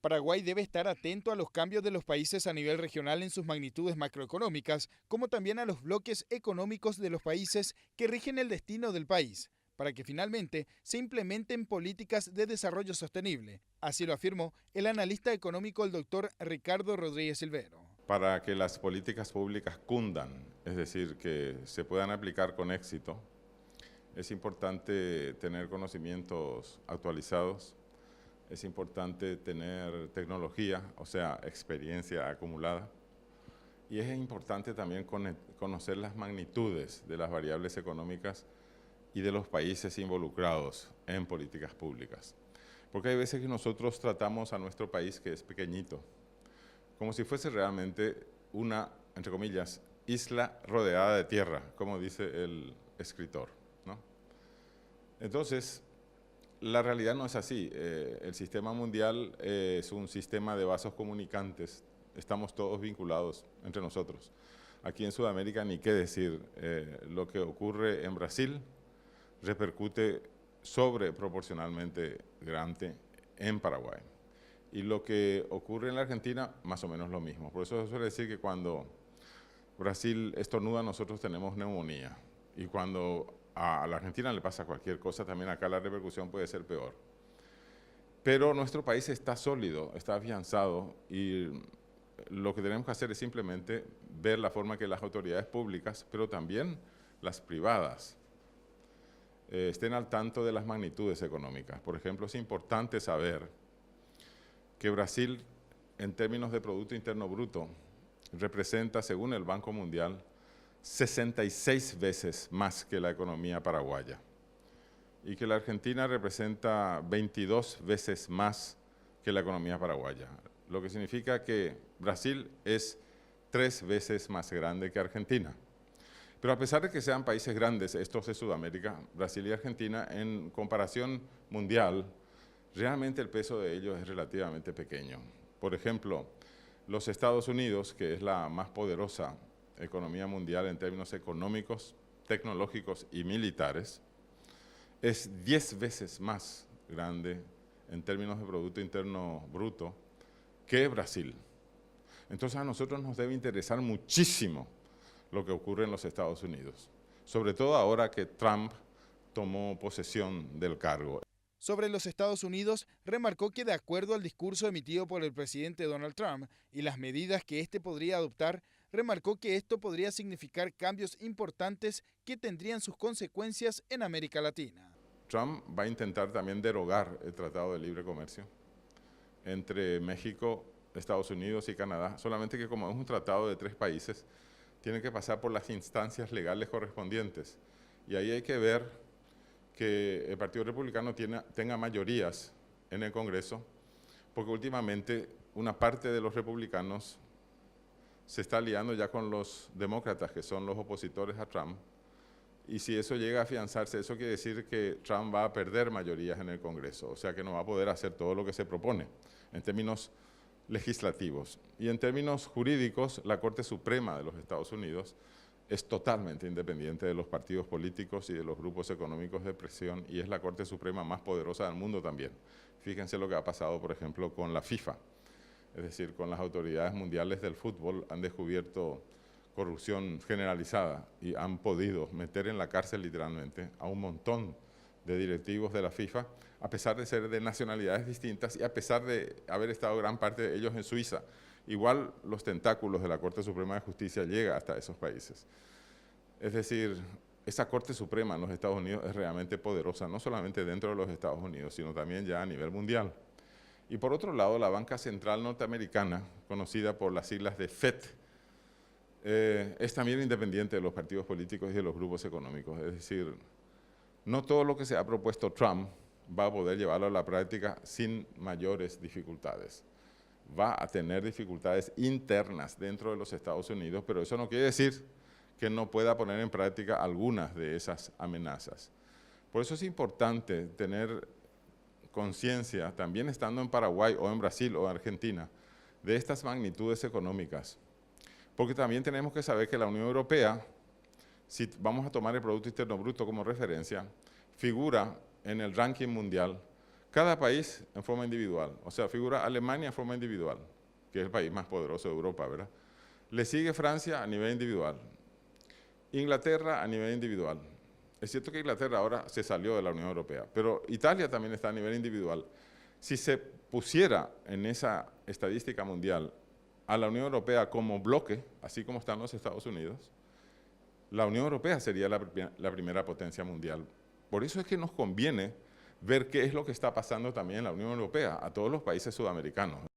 Paraguay debe estar atento a los cambios de los países a nivel regional en sus magnitudes macroeconómicas, como también a los bloques económicos de los países que rigen el destino del país, para que finalmente se implementen políticas de desarrollo sostenible. Así lo afirmó el analista económico el doctor Ricardo Rodríguez Silvero. Para que las políticas públicas cundan, es decir, que se puedan aplicar con éxito, es importante tener conocimientos actualizados. Es importante tener tecnología, o sea, experiencia acumulada. Y es importante también conocer las magnitudes de las variables económicas y de los países involucrados en políticas públicas. Porque hay veces que nosotros tratamos a nuestro país, que es pequeñito, como si fuese realmente una, entre comillas, isla rodeada de tierra, como dice el escritor, ¿no? Entonces, la realidad no es así. El sistema mundial es un sistema de vasos comunicantes. Estamos todos vinculados entre nosotros. Aquí en Sudamérica ni qué decir. Lo que ocurre en Brasil repercute sobreproporcionalmente grande en Paraguay. Y lo que ocurre en la Argentina, más o menos lo mismo. Por eso se suele decir que cuando Brasil estornuda, nosotros tenemos neumonía. Y cuando a la Argentina le pasa cualquier cosa, también acá la repercusión puede ser peor. Pero nuestro país está sólido, está afianzado y lo que tenemos que hacer es simplemente ver la forma que las autoridades públicas, pero también las privadas, estén al tanto de las magnitudes económicas. Por ejemplo, es importante saber que Brasil, en términos de Producto Interno Bruto, representa, según el Banco Mundial, 66 veces más que la economía paraguaya y que la Argentina representa 22 veces más que la economía paraguaya, lo que significa que Brasil es 3 veces más grande que Argentina. Pero a pesar de que sean países grandes, estos de Sudamérica, Brasil y Argentina, en comparación mundial, realmente el peso de ellos es relativamente pequeño. Por ejemplo, los Estados Unidos, que es la más poderosa economía mundial en términos económicos, tecnológicos y militares, es 10 veces más grande en términos de Producto Interno Bruto que Brasil. Entonces a nosotros nos debe interesar muchísimo lo que ocurre en los Estados Unidos, sobre todo ahora que Trump tomó posesión del cargo. Sobre los Estados Unidos, remarcó que de acuerdo al discurso emitido por el presidente Donald Trump y las medidas que éste podría adoptar, remarcó que esto podría significar cambios importantes que tendrían sus consecuencias en América Latina. Trump va a intentar también derogar el Tratado de Libre Comercio entre México, Estados Unidos y Canadá, solamente que como es un tratado de 3 países, tiene que pasar por las instancias legales correspondientes. Y ahí hay que ver que el Partido Republicano tenga mayorías en el Congreso, porque últimamente una parte de los republicanos se está aliando ya con los demócratas, que son los opositores a Trump, y si eso llega a afianzarse, eso quiere decir que Trump va a perder mayorías en el Congreso, o sea que no va a poder hacer todo lo que se propone en términos legislativos. Y en términos jurídicos, la Corte Suprema de los Estados Unidos es totalmente independiente de los partidos políticos y de los grupos económicos de presión y es la Corte Suprema más poderosa del mundo también. Fíjense lo que ha pasado, por ejemplo, con la FIFA, es decir, con las autoridades mundiales del fútbol han descubierto corrupción generalizada y han podido meter en la cárcel literalmente a un montón de directivos de la FIFA, a pesar de ser de nacionalidades distintas y a pesar de haber estado gran parte de ellos en Suiza. Igual los tentáculos de la Corte Suprema de Justicia llegan hasta esos países. Es decir, esa Corte Suprema en los Estados Unidos es realmente poderosa, no solamente dentro de los Estados Unidos, sino también ya a nivel mundial. Y por otro lado, la banca central norteamericana, conocida por las siglas de FED, es también independiente de los partidos políticos y de los grupos económicos. Es decir, no todo lo que se ha propuesto Trump va a poder llevarlo a la práctica sin mayores dificultades. Va a tener dificultades internas dentro de los Estados Unidos, pero eso no quiere decir que no pueda poner en práctica algunas de esas amenazas. Por eso es importante tener conciencia, también estando en Paraguay o en Brasil o en Argentina, de estas magnitudes económicas. Porque también tenemos que saber que la Unión Europea, si vamos a tomar el Producto Interno Bruto como referencia, figura en el ranking mundial Cada país en forma individual, o sea, figura Alemania en forma individual, que es el país más poderoso de Europa, ¿verdad? Le sigue Francia a nivel individual, Inglaterra a nivel individual. Es cierto que Inglaterra ahora se salió de la Unión Europea, pero Italia también está a nivel individual. Si se pusiera en esa estadística mundial a la Unión Europea como bloque, así como están los Estados Unidos, la Unión Europea sería la primera potencia mundial. Por eso es que nos conviene ver qué es lo que está pasando también en la Unión Europea, a todos los países sudamericanos.